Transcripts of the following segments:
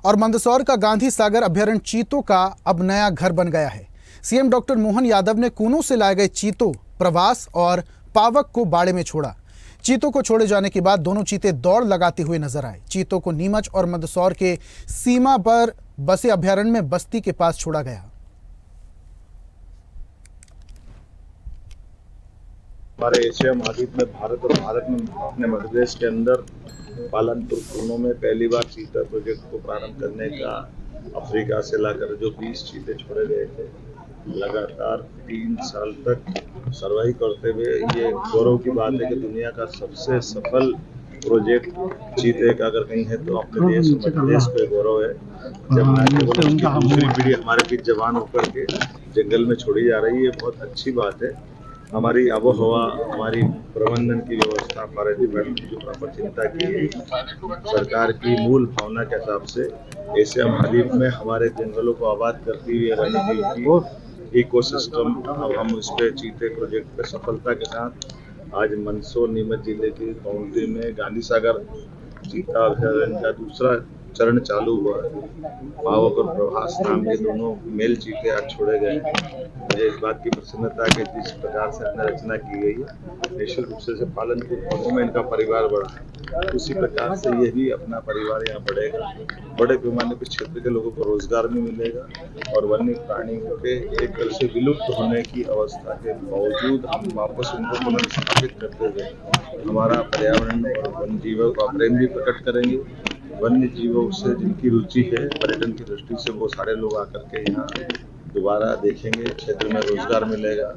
और मंदसौर का गांधी सागर अभ्यारण्य चीतों का अब नया घर बन गया है। सीएम डॉक्टर मोहन यादव ने कूनों से लाए गए चीतों प्रवास और पावक को बाड़े में छोड़ा। चीतों को छोड़े जाने के बाद दोनों चीते दौड़ लगाते हुए नजर आए। चीतों को नीमच और मंदसौर के सीमा पर बसे अभ्यारण्य में बस्ती के पास छोड़ा गया। हमारे एशिया महाद्वीप में भारत और भारत में अपने मध्य प्रदेश के अंदर पालनपुर कूनों में पहली बार चीता प्रोजेक्ट को प्रारंभ करने का अफ्रीका से लाकर जो 20 चीते छोड़े गए थे, लगातार 3 साल तक सर्वाइव करते हुए ये गौरव की बात है कि दुनिया का सबसे सफल प्रोजेक्ट चीते का अगर कहीं है तो अपने देश मध्य प्रदेश को गौरव है। जब ना केवल उसकी दूसरी पीढ़ी हमारे बीच जवान होकर के जंगल में छोड़ी जा रही है, बहुत अच्छी बात है। हमारी आबोहवा, हमारी प्रबंधन की व्यवस्था, फॉरेस्ट डिपार्टमेंट की जो प्रॉपर चिंता की है, सरकार की मूल भावना के हिसाब से एशिया महाद्वीप में हमारे जंगलों को आबाद करती हुई वन्यजीव की इकोसिस्टम, अब हम इस पे चीते प्रोजेक्ट पे सफलता के साथ आज मंदसौर नीमच जिले की बाउंड्री में गांधी सागर चीता अभ्यारण्य का दूसरा चरण चालू हुआ। पावक और प्रभास नाम के दोनों मेल चीते आज छोड़े गए। मुझे इस बात की प्रसन्नता कि जिस प्रकार से अपने रचना की गई है, निश्चित रूप से पालनपुर कूनों में इनका परिवार बढ़ा है, उसी प्रकार से ये भी अपना परिवार यहाँ बढ़ेगा। बड़े पैमाने पर क्षेत्र के लोगों को रोजगार भी मिलेगा और वन्य प्राणियों के एक तरह से विलुप्त होने की अवस्था के बावजूद हम वापस उनको पुनर्स्थापित करते हुए हमारा पर्यावरण और वन्य जीवों का प्रेम भी प्रकट करेंगे। वन्य जीवों से जिनकी रुचि है पर्यटन की दृष्टि से, वो सारे लोग आकर के यहाँ दोबारा देखेंगे, क्षेत्र में रोजगार मिलेगा,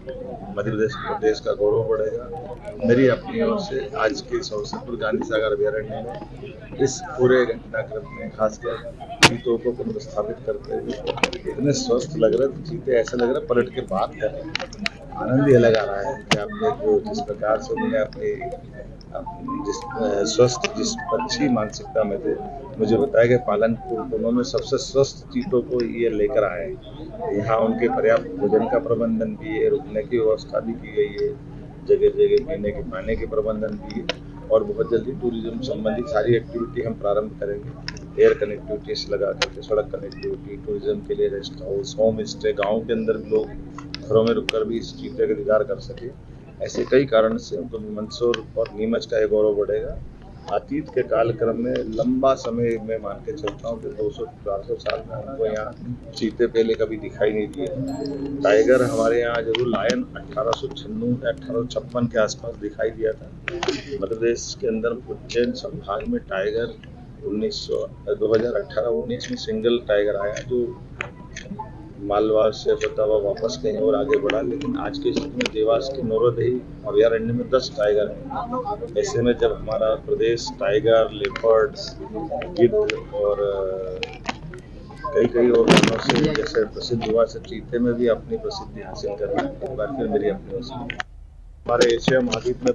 मध्य प्रदेश का गौरव बढ़ेगा। मेरी अपनी ओर से आज के इस अवसर पर गांधी सागर अभ्यारण्य में इस पूरे घटनाक्रम में खासकर चीतों को पुनर्स्थापित करते हुए इतने स्वस्थ लग रहे थे चीते, ऐसा लग रहा है पलट के बात कर रहे हैं। आनंद ये लगा रहा है कि आपने जो जिस प्रकार से उन्होंने अपनी जिस अच्छी मानसिकता में थे, मुझे बताया कि पालनपुर कूनों में सबसे स्वस्थ चीतों को ये लेकर आए। यहाँ उनके पर्याप्त भोजन का प्रबंधन भी है, रुकने की व्यवस्था भी की गई है, जगह जगह पीने के पानी के प्रबंधन भी है और बहुत जल्दी टूरिज्म संबंधित सारी एक्टिविटी हम प्रारंभ करेंगे। एयर कनेक्टिविटी से लगा करके सड़क कनेक्टिविटी, टूरिज्म के लिए रेस्ट हाउस, होम स्टे, गाँव के अंदर भी लोग घरों में रुककर भी इस चीते का दीदार कर सके। ऐसे कई कारण से उनको मंदसौर और नीमच का गौरव बढ़ेगा। अतीत के कालक्रम में लंबा समय में मान के चलता हूँ कि 200-400 साल में हमको यहाँ चीते पहले कभी दिखाई नहीं दिए। टाइगर हमारे यहाँ जरूर लायन 1856 के आसपास दिखाई दिया था। मध्य प्रदेश के अंदर उज्जैन संभाग में टाइगर 2018-19 में सिंगल टाइगर आया जो मालवा से होता हुआ वापस कहीं और आगे बढ़ा, लेकिन आज के स्थिति में देवास के नौरोदही अभ्यारण्य में 10 टाइगर हैं। ऐसे में जब हमारा प्रदेश टाइगर, लेपर्ड, गिद्ध और कई और कारणों से जैसे प्रसिद्ध हुआ, से चीते में भी अपनी प्रसिद्धि हासिल कर रहा है। बार फिर मेरी अपनी ओर से हमारे एशिया महाद्वीप में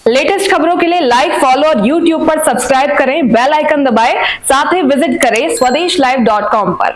लेटेस्ट खबरों के लिए लाइक, फॉलो और यूट्यूब पर सब्सक्राइब करें, बेल आइकन दबाएं, साथ ही विजिट करें swedeshlive.com पर।